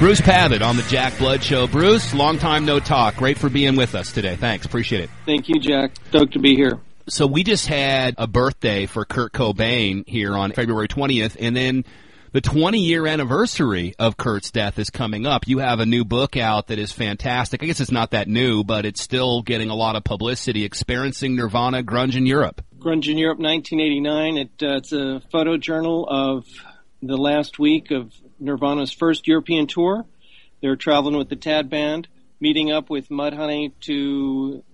Bruce Pavitt on the Jack Blood Show. Bruce, long time no talk. Great for being with us today. Thanks. Appreciate it. Thank you, Jack. Stoked to be here. So we just had a birthday for Kurt Cobain here on February 20th, and then the 20-year anniversary of Kurt's death is coming up. You have a new book out that is fantastic. I guess it's not that new, but it's still getting a lot of publicity, Experiencing Nirvana, Grunge in Europe. Grunge in Europe, 1989. It's a photo journal of the last week of Nirvana's first European tour. They were traveling with the Tad Band, meeting up with Mudhoney to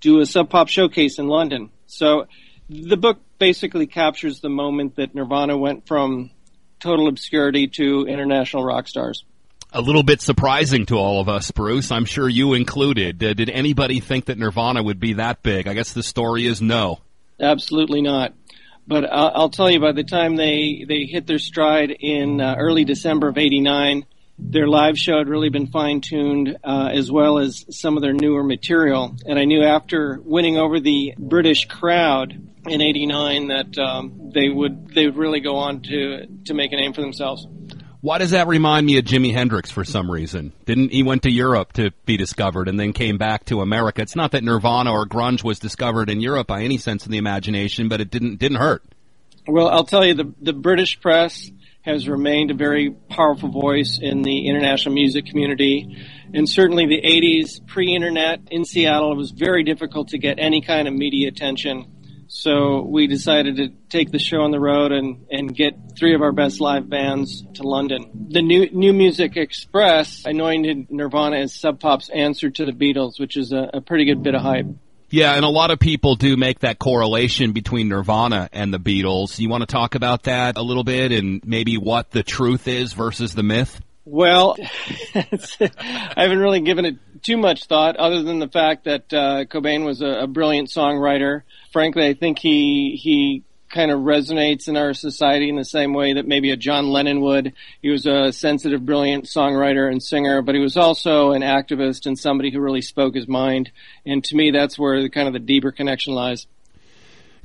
do a Sub Pop showcase in London. So the book basically captures the moment that Nirvana went from total obscurity to international rock stars. A little bit surprising to all of us, Bruce. I'm sure you included. Did anybody think that Nirvana would be that big? I guess the story is no. Absolutely not. But I'll tell you, by the time they hit their stride in early December of '89, their live show had really been fine-tuned, as well as some of their newer material. And I knew after winning over the British crowd in '89 that they would really go on to make a name for themselves. Why does that remind me of Jimi Hendrix for some reason? He went to Europe to be discovered and then came back to America? It's not that Nirvana or grunge was discovered in Europe by any sense of the imagination, but it didn't hurt. Well, I'll tell you, the British press has remained a very powerful voice in the international music community. And certainly the 80s, pre-internet in Seattle, it was very difficult to get any kind of media attention. So we decided to take the show on the road and get three of our best live bands to London. The New Music Express anointed Nirvana as Sub Pop's answer to the Beatles, which is a pretty good bit of hype. Yeah, and a lot of people do make that correlation between Nirvana and the Beatles. You want to talk about that a little bit and maybe what the truth is versus the myth? Well, I haven't really given it too much thought other than the fact that Cobain was a brilliant songwriter. Frankly, I think he kind of resonates in our society in the same way that maybe a John Lennon would. He was a sensitive, brilliant songwriter and singer, but he was also an activist and somebody who really spoke his mind. And to me, that's where the deeper connection lies.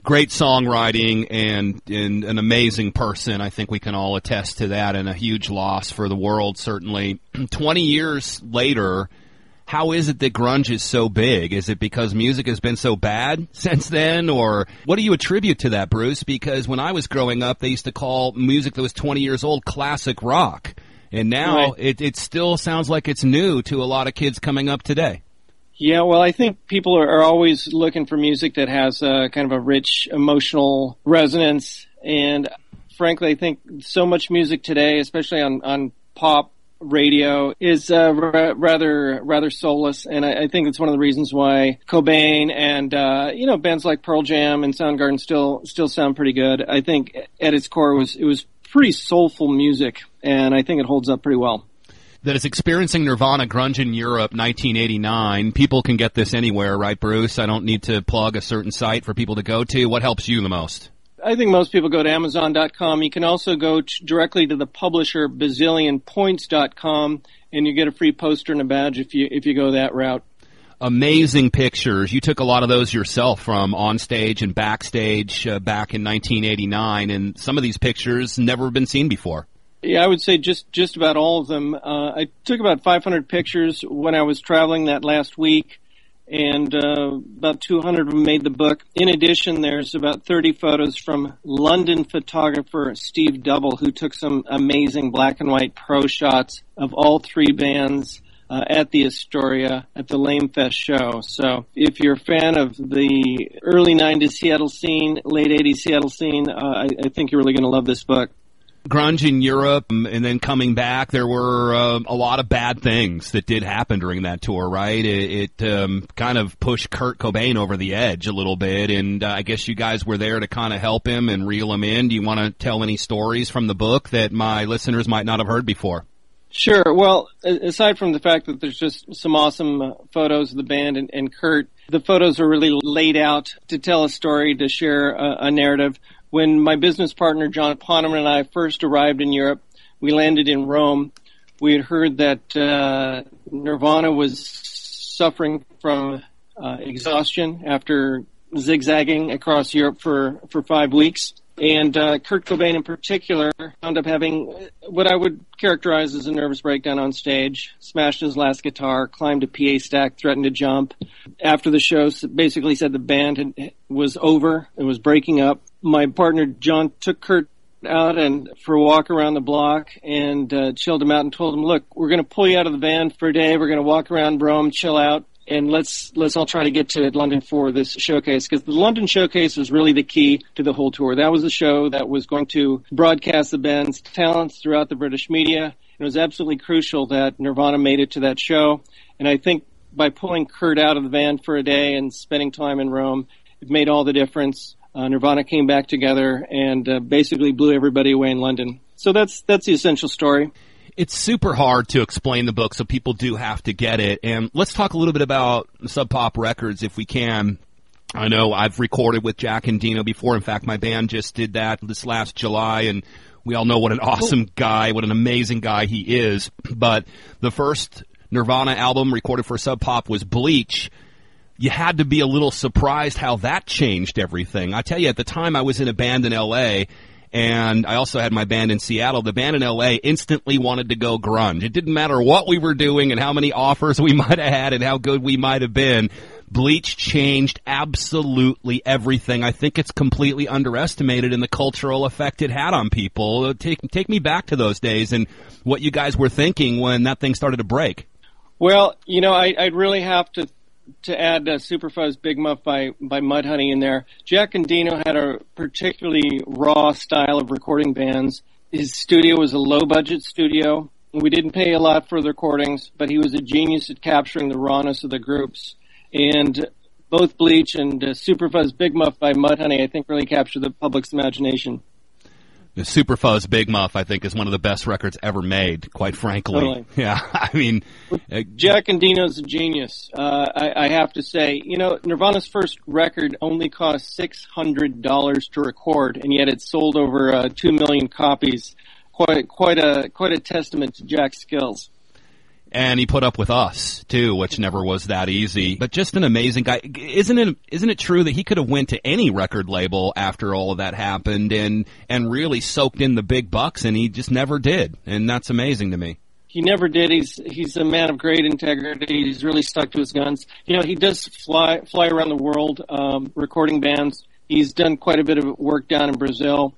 Great songwriting and an amazing person. I think we can all attest to that, and a huge loss for the world, certainly. 20 years later, how is it that grunge is so big? Is it because music has been so bad since then? Or what do you attribute to that, Bruce? Because when I was growing up, they used to call music that was 20 years old classic rock. And now it still sounds like it's new to a lot of kids coming up today. Yeah, well, I think people are always looking for music that has kind of a rich emotional resonance. And frankly, I think so much music today, especially on pop radio, is rather soulless. And I think it's one of the reasons why Cobain and bands like Pearl Jam and Soundgarden still sound pretty good. I think at its core it was pretty soulful music, and I think it holds up pretty well. That is Experiencing Nirvana, Grunge in Europe, 1989. People can get this anywhere, right, Bruce? I don't need to plug a certain site for people to go to. What helps you the most? I think most people go to Amazon.com. You can also go directly to the publisher, bazillionpoints.com, and you get a free poster and a badge if you go that route. Amazing pictures. You took a lot of those yourself from on stage and backstage back in 1989, and some of these pictures never been seen before. Yeah, I would say just about all of them. I took about 500 pictures when I was traveling that last week, and about 200 of them made the book. In addition, there's about 30 photos from London photographer Steve Double, who took some amazing black and white pro shots of all three bands at the Astoria at the Lame Fest show. So if you're a fan of the early 90s Seattle scene, late 80s Seattle scene, I think you're really going to love this book. Grunge in Europe, and then coming back, there were a lot of bad things that did happen during that tour, right? It kind of pushed Kurt Cobain over the edge a little bit, and I guess you guys were there to kind of help him and reel him in. Do you want to tell any stories from the book that my listeners might not have heard before? Sure. Well, aside from the fact that there's just some awesome photos of the band and Kurt, the photos are really laid out to tell a story, to share a narrative. When my business partner, John Poneman, and I first arrived in Europe, we landed in Rome. We had heard that Nirvana was suffering from exhaustion after zigzagging across Europe for 5 weeks. And Kurt Cobain in particular wound up having what I would characterize as a nervous breakdown on stage, smashed his last guitar, climbed a PA stack, threatened to jump. After the show, basically said the band was over, it was breaking up. My partner John took Kurt out and for a walk around the block and chilled him out and told him, look, we're going to pull you out of the van for a day. We're going to walk around Rome, chill out, and let's all try to get to London for this showcase, because the London showcase was really the key to the whole tour. That was the show that was going to broadcast the band's talents throughout the British media. It was absolutely crucial that Nirvana made it to that show, and I think by pulling Kurt out of the van for a day and spending time in Rome, it made all the difference. Nirvana came back together and basically blew everybody away in London. So that's the essential story. It's super hard to explain the book, so people do have to get it. And let's talk a little bit about Sub Pop Records, if we can. I know I've recorded with Jack and Dino before. In fact, my band just did that this last July, and we all know what an awesome guy, what an amazing guy he is. But the first Nirvana album recorded for Sub Pop was Bleach. You had to be a little surprised how that changed everything. I tell you, at the time I was in a band in L.A., and I also had my band in Seattle. The band in L.A. instantly wanted to go grunge. It didn't matter what we were doing and how many offers we might have had and how good we might have been. Bleach changed absolutely everything. I think it's completely underestimated in the cultural effect it had on people. Take me back to those days and what you guys were thinking when that thing started to break. Well, I'd really have to add Superfuzz Big Muff by Mudhoney in there. Jack and Dino had a particularly raw style of recording bands. His studio was a low-budget studio. We didn't pay a lot for the recordings, but he was a genius at capturing the rawness of the groups. And both Bleach and Superfuzz Big Muff by Mudhoney, I think, really captured the public's imagination. The Superfuzz Big Muff, I think, is one of the best records ever made, quite frankly. Totally. Yeah, I mean... Jack and Dino's a genius. I have to say, Nirvana's first record only cost $600 to record, and yet it sold over 2 million copies. Quite a testament to Jack's skills. And he put up with us, too, which never was that easy. But just an amazing guy. Isn't it true that he could have went to any record label after all of that happened and really soaked in the big bucks, and he just never did? And that's amazing to me. He never did. He's a man of great integrity. He's really stuck to his guns. He does fly around the world recording bands. He's done quite a bit of work down in Brazil.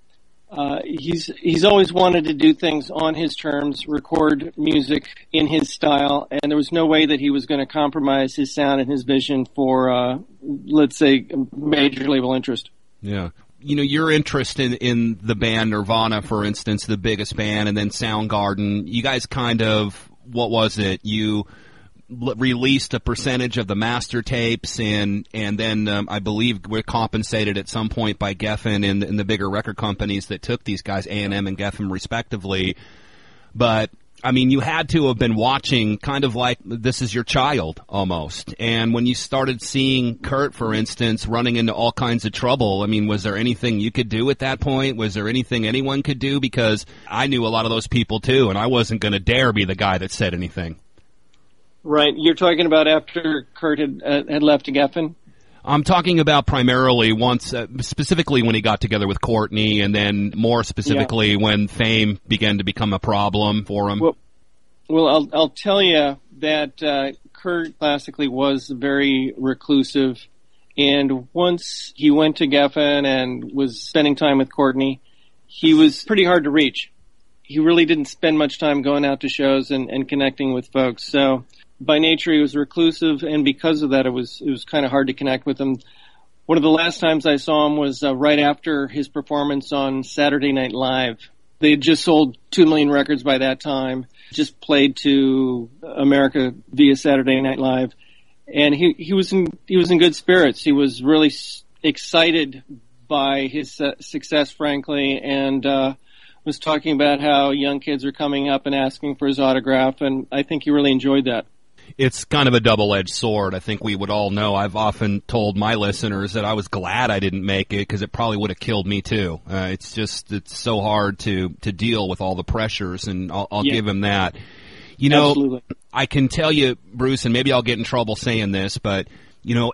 He's always wanted to do things on his terms, record music in his style, and there was no way that he was going to compromise his sound and his vision for, let's say, major label interest. Yeah. Your interest in the band Nirvana, for instance, the biggest band, and then Soundgarden, you guys kind of, what was it? You released a percentage of the master tapes, and then I believe we're compensated at some point by Geffen and the bigger record companies that took these guys, A&M and Geffen respectively. But I mean, you had to have been watching kind of like this is your child almost. And when you started seeing Kurt, for instance, running into all kinds of trouble, I mean, was there anything you could do at that point? Was there anything anyone could do? Because I knew a lot of those people too, and I wasn't going to dare be the guy that said anything. Right. You're talking about after Kurt had left Geffen? I'm talking about primarily once, specifically when he got together with Courtney, and then more specifically when fame began to become a problem for him. Well, I'll tell you that Kurt classically was very reclusive, and once he went to Geffen and was spending time with Courtney, he was pretty hard to reach. He really didn't spend much time going out to shows and connecting with folks, so by nature, he was reclusive, and because of that, it was kind of hard to connect with him. One of the last times I saw him was right after his performance on Saturday Night Live. They had just sold 2 million records by that time, just played to America via Saturday Night Live, and he was in good spirits. He was really excited by his success, frankly, and was talking about how young kids are coming up and asking for his autograph, and I think he really enjoyed that. It's kind of a double-edged sword. I think we would all know. I've often told my listeners that I was glad I didn't make it because it probably would have killed me too. It's so hard to deal with all the pressures, and I'll give him that. Absolutely. I can tell you, Bruce, and maybe I'll get in trouble saying this, but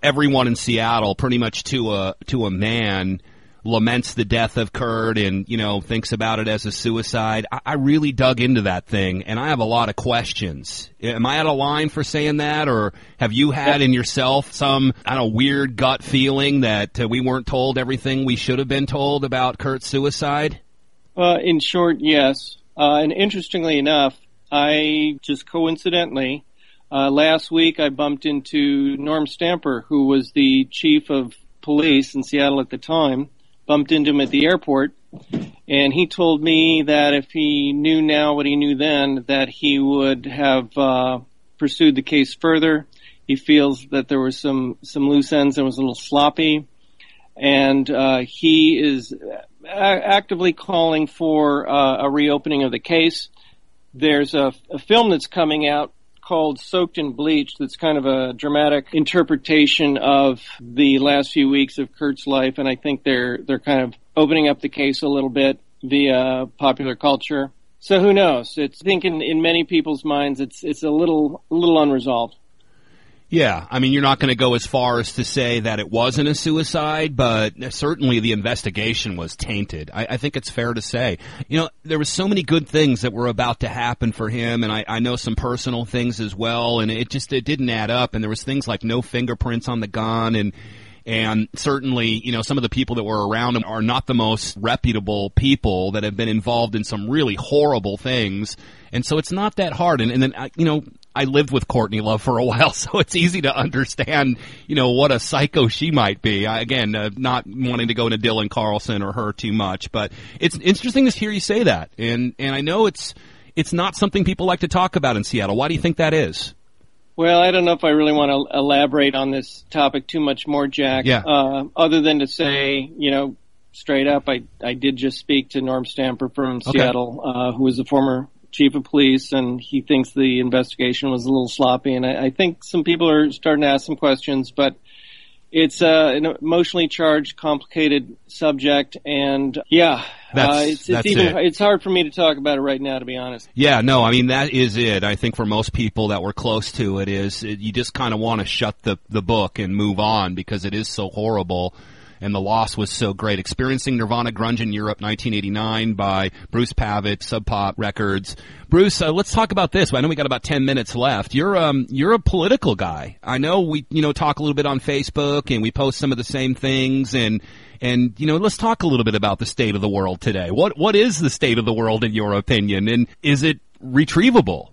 everyone in Seattle pretty much to a man laments the death of Kurt and, thinks about it as a suicide. I really dug into that thing, and I have a lot of questions. Am I out of line for saying that, or have you had in yourself some, weird gut feeling that we weren't told everything we should have been told about Kurt's suicide? In short, yes. And interestingly enough, I just coincidentally, last week I bumped into Norm Stamper, who was the chief of police in Seattle at the time. Bumped into him at the airport, and he told me that if he knew now what he knew then, that he would have pursued the case further. He feels that there were some loose ends and was a little sloppy, and he is actively calling for a reopening of the case. There's a film that's coming out called Soaked in Bleach that's kind of a dramatic interpretation of the last few weeks of Kurt's life, and I think they're kind of opening up the case a little bit via popular culture. So who knows? I think in many people's minds it's a little unresolved. Yeah, you're not going to go as far as to say that it wasn't a suicide, but certainly the investigation was tainted. I think it's fair to say. There were so many good things that were about to happen for him, and I know some personal things as well, and it didn't add up, and there was things like no fingerprints on the gun, and certainly, some of the people that were around him are not the most reputable people that have been involved in some really horrible things, and so it's not that hard. And then, I lived with Courtney Love for a while, so it's easy to understand, what a psycho she might be. Again, not wanting to go into Dylan Carlson or her too much, but it's interesting to hear you say that. And I know it's not something people like to talk about in Seattle. Why do you think that is? Well, I don't know if I really want to elaborate on this topic too much more, Jack. Yeah. Other than to say, straight up, I did just speak to Norm Stamper from Seattle, who was a former chief of police, and he thinks the investigation was a little sloppy. And I think some people are starting to ask some questions, but it's an emotionally charged, complicated subject, and it's hard for me to talk about it right now, to be honest. Yeah, no, that is it. I think for most people that were close to it you just kind of want to shut the book and move on because it is so horrible. And the loss was so great. Experiencing Nirvana Grunge in Europe, 1989, by Bruce Pavitt, Sub Pop Records. Bruce, let's talk about this. I know we got about 10 minutes left. You're a political guy. I know we talk a little bit on Facebook and we post some of the same things and let's talk a little bit about the state of the world today. What is the state of the world in your opinion, and is it retrievable?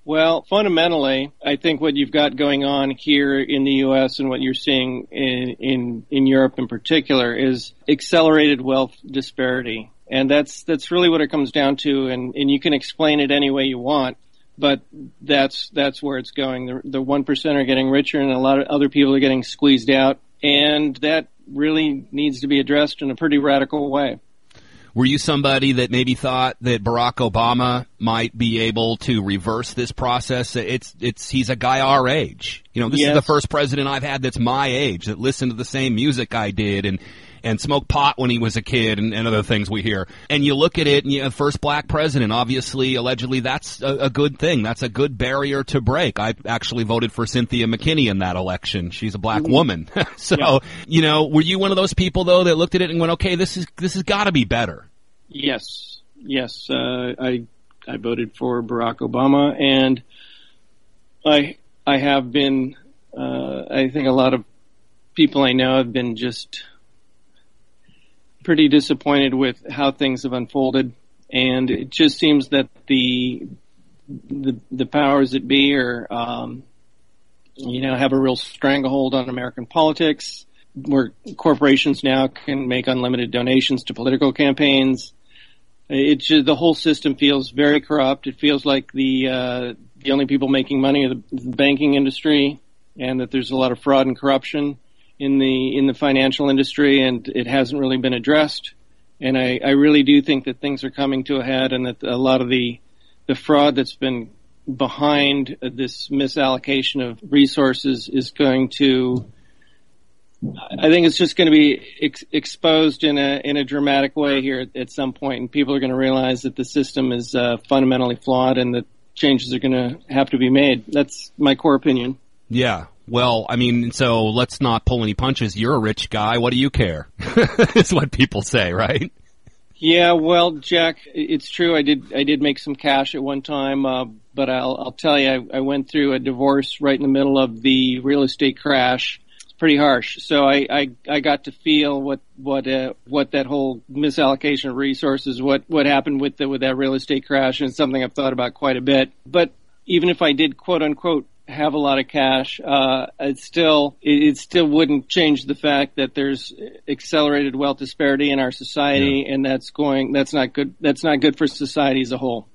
Well, fundamentally, I think what you've got going on here in the U.S. and what you're seeing in Europe in particular is accelerated wealth disparity. And that's really what it comes down to. And you can explain it any way you want, but that's where it's going. The 1% are getting richer and a lot of other people are getting squeezed out. And that really needs to be addressed in a pretty radical way. Were you somebody that maybe thought that Barack Obama might be able to reverse this process? He's a guy our age. This is the first president I've had that's my age, that listened to the same music I did and smoked pot when he was a kid and other things we hear. And you look at it, and first black president, obviously, allegedly, that's a good thing. That's a good barrier to break. I actually voted for Cynthia McKinney in that election. She's a black woman. So, were you one of those people, though, that looked at it and went, okay, this has got to be better? Yes. I voted for Barack Obama, and I have been, I think a lot of people I know have been just pretty disappointed with how things have unfolded, and it just seems that the powers that be are, have a real stranglehold on American politics, where corporations now can make unlimited donations to political campaigns. The whole system feels very corrupt. It feels like the only people making money are the banking industry, and that there's a lot of fraud and corruption in the financial industry, and it hasn't really been addressed. And I really do think that things are coming to a head, and that a lot of the fraud that's been behind this misallocation of resources is going to, I think it's just going to be exposed in a dramatic way here at some point, and people are going to realize that the system is fundamentally flawed and that changes are going to have to be made. That's my core opinion. Yeah. Well, I mean, so let's not pull any punches. You're a rich guy. What do you care? Is what people say, right? Yeah, well, Jack, it's true. I did make some cash at one time, but I'll tell you, I went through a divorce right in the middle of the real estate crash. It's pretty harsh. So I got to feel what that whole misallocation of resources, what happened with that real estate crash, and it's something I've thought about quite a bit. But even if I did, quote unquote, have a lot of cash, it still wouldn't change the fact that there's accelerated wealth disparity in our society, and that's not good. That's not good for society as a whole.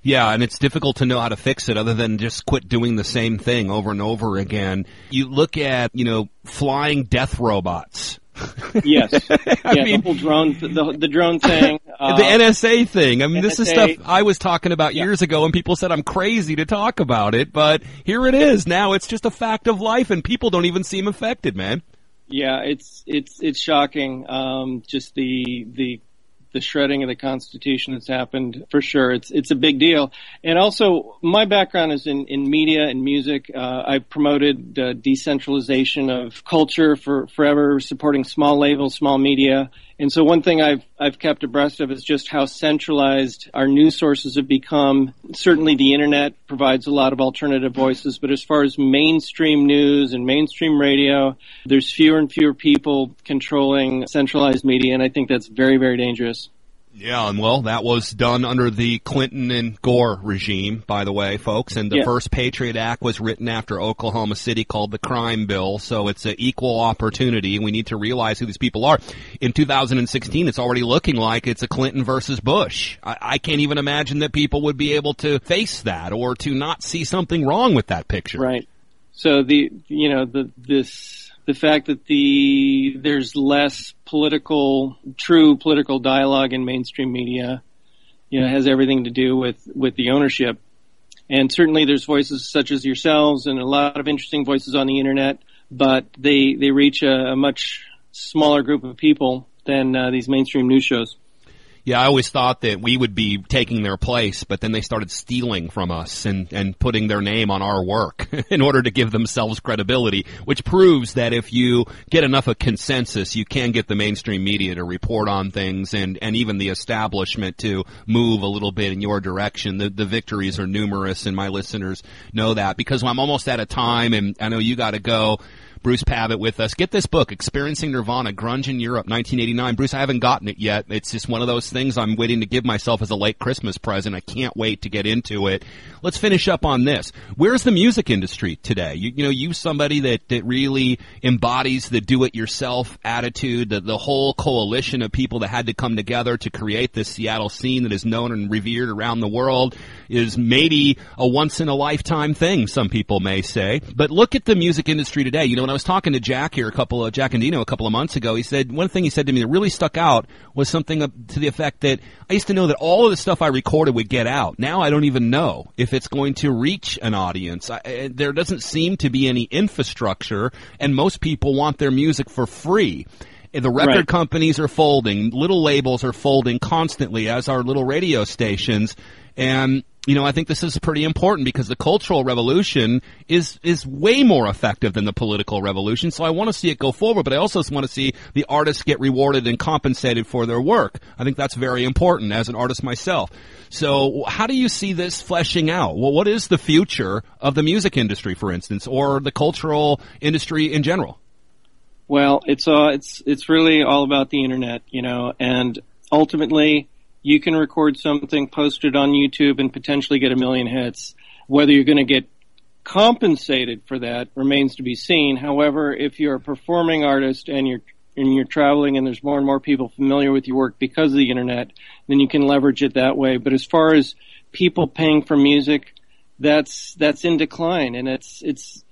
Yeah, and it's difficult to know how to fix it other than just quit doing the same thing over and over again. You look at, flying death robots. Yes. The whole drone, the drone thing. The NSA thing. I mean, NSA, this is stuff I was talking about years ago, and people said I'm crazy to talk about it, but here it is. Now it's just a fact of life, and people don't even seem affected, man. Yeah, it's shocking. Just the shredding of the Constitution that's happened, for sure. It's a big deal. And also, my background is in media and music. I've promoted decentralization of culture for forever, supporting small labels, small media. And so one thing I've kept abreast of is just how centralized our news sources have become. Certainly the internet provides a lot of alternative voices, but as far as mainstream news and mainstream radio, there's fewer and fewer people controlling centralized media, and I think that's very, very dangerous. Yeah, and well, that was done under the Clinton and Gore regime, by the way, folks. And the first Patriot Act was written after Oklahoma City, called the Crime Bill. So it's an equal opportunity. We need to realize who these people are. In 2016, it's already looking like it's a Clinton versus Bush. I can't even imagine that people would be able to face that or to not see something wrong with that picture. Right. So the fact that there's less true political dialogue in mainstream media, has everything to do with the ownership. And certainly there's voices such as yourselves and a lot of interesting voices on the internet, but they reach a much smaller group of people than these mainstream news shows. Yeah, I always thought that we would be taking their place, but then they started stealing from us and putting their name on our work in order to give themselves credibility, which proves that if you get enough of consensus, you can get the mainstream media to report on things and even the establishment to move a little bit in your direction. The victories are numerous, and my listeners know that, because I'm almost out of time, and I know you got to go. Bruce Pavitt with us. Get this book, Experiencing Nirvana, Grunge in Europe, 1989. Bruce, I haven't gotten it yet. It's just one of those things I'm waiting to give myself as a late Christmas present. I can't wait to get into it. Let's finish up on this. Where's the music industry today? You somebody that really embodies the do-it-yourself attitude, the whole coalition of people that had to come together to create this Seattle scene that is known and revered around the world is maybe a once-in-a-lifetime thing, some people may say. But look at the music industry today. When I was talking to Jack Endino a couple of months ago, one thing he said to me that really stuck out was something to the effect that I used to know that all of the stuff I recorded would get out. Now I don't even know if it's going to reach an audience. There doesn't seem to be any infrastructure, and most people want their music for free. The record companies are folding. Little labels are folding constantly, as are little radio stations. And I think this is pretty important because the cultural revolution is way more effective than the political revolution. So I want to see it go forward, but I also want to see the artists get rewarded and compensated for their work. I think that's very important as an artist myself. So how do you see this fleshing out? Well, what is the future of the music industry, for instance, or the cultural industry in general? Well, it's really all about the internet, and ultimately you can record something, post it on YouTube, and potentially get 1 million hits. Whether you're going to get compensated for that remains to be seen. However, if you're a performing artist and you're traveling and there's more and more people familiar with your work because of the internet, then you can leverage it that way. But as far as people paying for music, that's in decline, and it's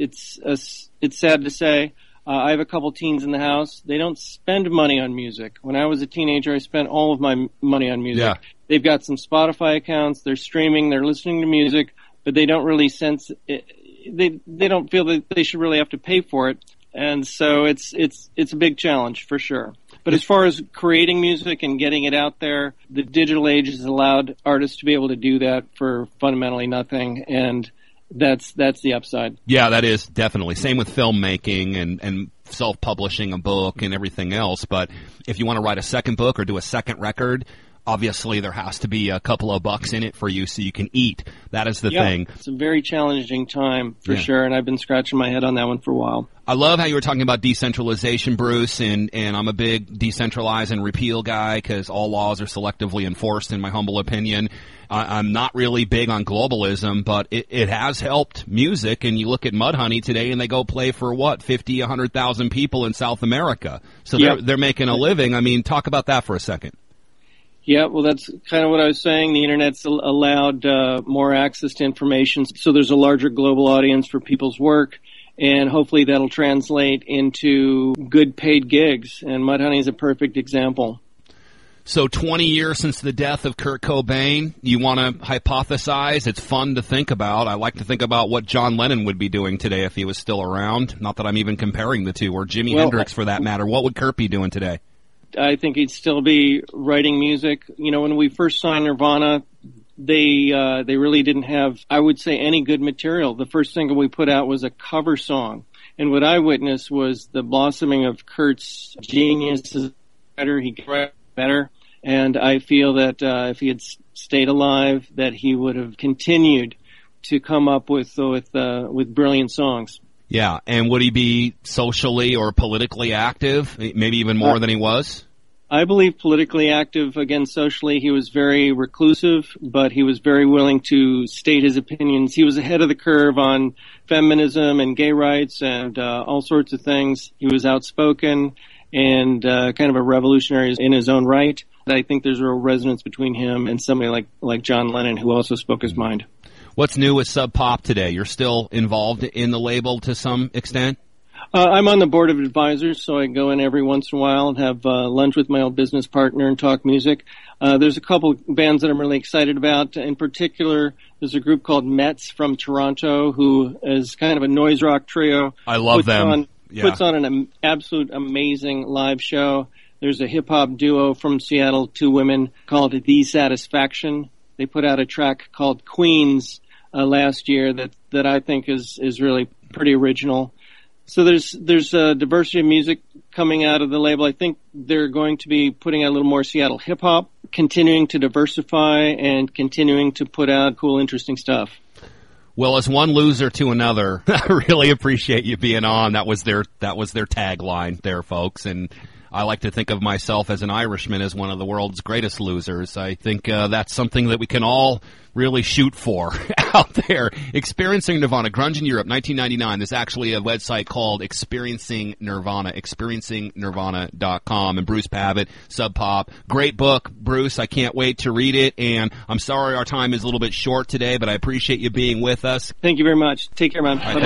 sad to say. I have a couple teens in the house. They don't spend money on music. When I was a teenager, I spent all of my money on music. Yeah. They've got some Spotify accounts. They're streaming. They're listening to music, but they don't really sense it. They don't feel that they should really have to pay for it. And so it's a big challenge for sure. But as far as creating music and getting it out there, the digital age has allowed artists to be able to do that for fundamentally nothing. And that's the upside. Yeah, that is definitely. Same with filmmaking and self-publishing a book and everything else. But if you want to write a second book or do a second record, obviously there has to be a couple of bucks in it for you so you can eat. That is the thing. It's a very challenging time for sure, and I've been scratching my head on that one for a while. I love how you were talking about decentralization, Bruce, and I'm a big decentralize and repeal guy because all laws are selectively enforced, in my humble opinion. I'm not really big on globalism, but it has helped music. And you look at Mudhoney today, and they go play for, 50, 100,000 people in South America. So they're making a living. I mean, talk about that for a second. Yeah, well, that's kind of what I was saying. The Internet's allowed more access to information, so there's a larger global audience for people's work. And hopefully that'll translate into good paid gigs. And Mudhoney is a perfect example. So 20 years since the death of Kurt Cobain, you want to hypothesize? It's fun to think about. I like to think about what John Lennon would be doing today if he was still around. Not that I'm even comparing the two, or Jimi Hendrix for that matter. What would Kurt be doing today? I think he'd still be writing music. You know, when we first signed Nirvana, they really didn't have, I would say, any good material. The first single we put out was a cover song. And what I witnessed was the blossoming of Kurt's genius as a writer. He could write better. And I feel that if he had stayed alive, that he would have continued to come up with brilliant songs. Yeah, and would he be socially or politically active, maybe even more than he was? I believe politically active. Again, socially, he was very reclusive, but he was very willing to state his opinions. He was ahead of the curve on feminism and gay rights and all sorts of things. He was outspoken and kind of a revolutionary in his own right. I think there's a real resonance between him and somebody like John Lennon, who also spoke his mind. What's new with Sub Pop today? You're still involved in the label to some extent? I'm on the board of advisors, so I go in every once in a while and have lunch with my old business partner and talk music. There's a couple bands that I'm really excited about. In particular, there's a group called Mets from Toronto, who is kind of a noise rock trio. I love them. Puts on an absolute amazing live show. There's a hip-hop duo from Seattle, two women, called The Satisfaction. They put out a track called Queens last year that I think is really pretty original. So there's a diversity of music coming out of the label. I think they're going to be putting out a little more Seattle hip-hop, continuing to diversify and continuing to put out cool, interesting stuff. Well, as one loser to another, I really appreciate you being on. That was their tagline there, folks. And I like to think of myself as an Irishman as one of the world's greatest losers. I think that's something that we can all really shoot for out there. Experiencing Nirvana, Grunge in Europe, 1999. There's actually a website called Experiencing Nirvana, experiencingnirvana.com. And Bruce Pavitt, Sub Pop. Great book, Bruce. I can't wait to read it. And I'm sorry our time is a little bit short today, but I appreciate you being with us. Thank you very much. Take care, man. Bye-bye.